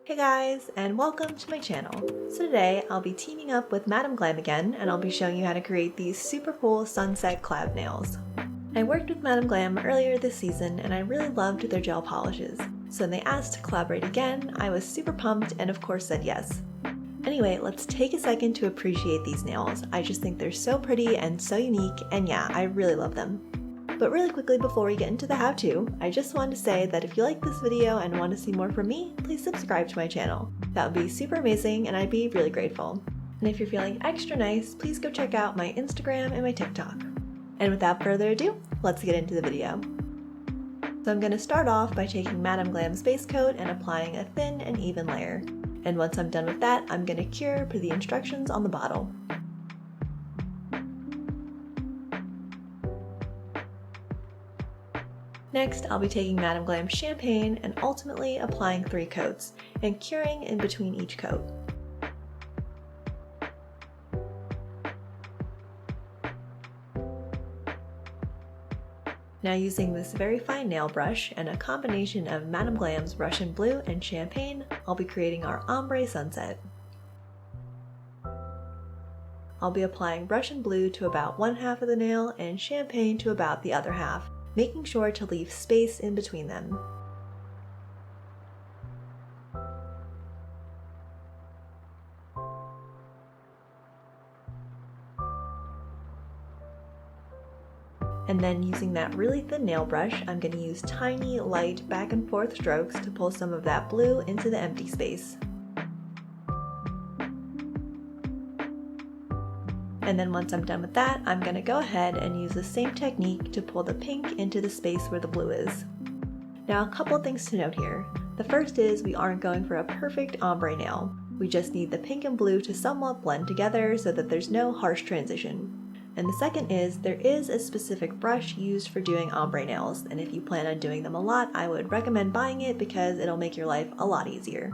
Hey guys, and welcome to my channel. So today I'll be teaming up with Madam Glam again, and I'll be showing you how to create these super cool sunset cloud nails. I worked with Madam Glam earlier this season and I really loved their gel polishes. So when they asked to collaborate again, I was super pumped and of course said yes. Anyway, let's take a second to appreciate these nails. I just think they're so pretty and so unique, and yeah, I really love them. But really quickly before we get into the how-to, I just wanted to say that if you like this video and want to see more from me, please subscribe to my channel. That would be super amazing and I'd be really grateful. And if you're feeling extra nice, please go check out my Instagram and my TikTok. And without further ado, let's get into the video. So I'm going to start off by taking Madam Glam's base coat and applying a thin and even layer. And once I'm done with that, I'm going to cure per the instructions on the bottle. Next, I'll be taking Madam Glam's champagne and ultimately applying 3 coats, and curing in between each coat. Now using this very fine nail brush and a combination of Madam Glam's Russian Blue and Champagne, I'll be creating our Ombré sunset. I'll be applying Russian Blue to about one half of the nail and Champagne to about the other half, making sure to leave space in between them. And then using that really thin nail brush, I'm going to use tiny, light, back and forth strokes to pull some of that blue into the empty space. And then once I'm done with that, I'm going to go ahead and use the same technique to pull the pink into the space where the blue is. Now a couple things to note here. The first is we aren't going for a perfect ombre nail. We just need the pink and blue to somewhat blend together so that there's no harsh transition. And the second is there is a specific brush used for doing ombre nails, and if you plan on doing them a lot, I would recommend buying it because it'll make your life a lot easier.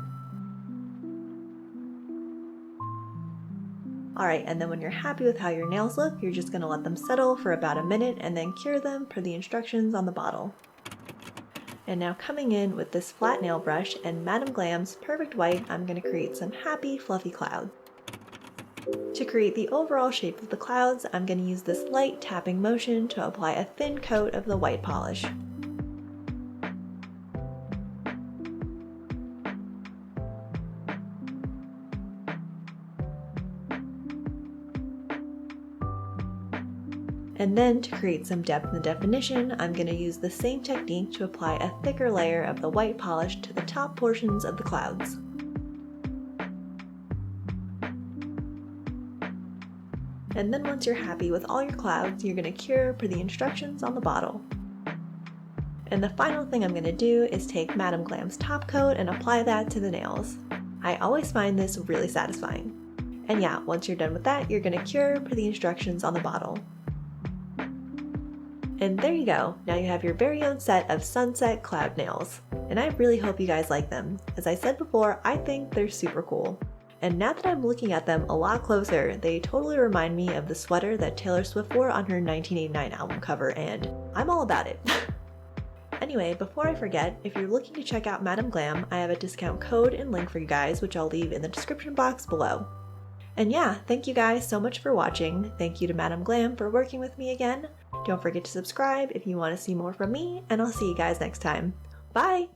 Alright, and then when you're happy with how your nails look, you're just going to let them settle for about a minute and then cure them per the instructions on the bottle. And now coming in with this flat nail brush and Madam Glam's Perfect White, I'm going to create some happy fluffy clouds. To create the overall shape of the clouds, I'm going to use this light tapping motion to apply a thin coat of the white polish. And then to create some depth and definition, I'm going to use the same technique to apply a thicker layer of the white polish to the top portions of the clouds. And then once you're happy with all your clouds, you're going to cure per the instructions on the bottle. And the final thing I'm going to do is take Madam Glam's top coat and apply that to the nails. I always find this really satisfying. And yeah, once you're done with that, you're going to cure per the instructions on the bottle. And there you go, now you have your very own set of sunset cloud nails. And I really hope you guys like them. As I said before, I think they're super cool. And now that I'm looking at them a lot closer, they totally remind me of the sweater that Taylor Swift wore on her 1989 album cover, and I'm all about it. Anyway, before I forget, if you're looking to check out Madam Glam, I have a discount code and link for you guys, which I'll leave in the description box below. And yeah, thank you guys so much for watching. Thank you to Madam Glam for working with me again. Don't forget to subscribe if you want to see more from me, and I'll see you guys next time. Bye!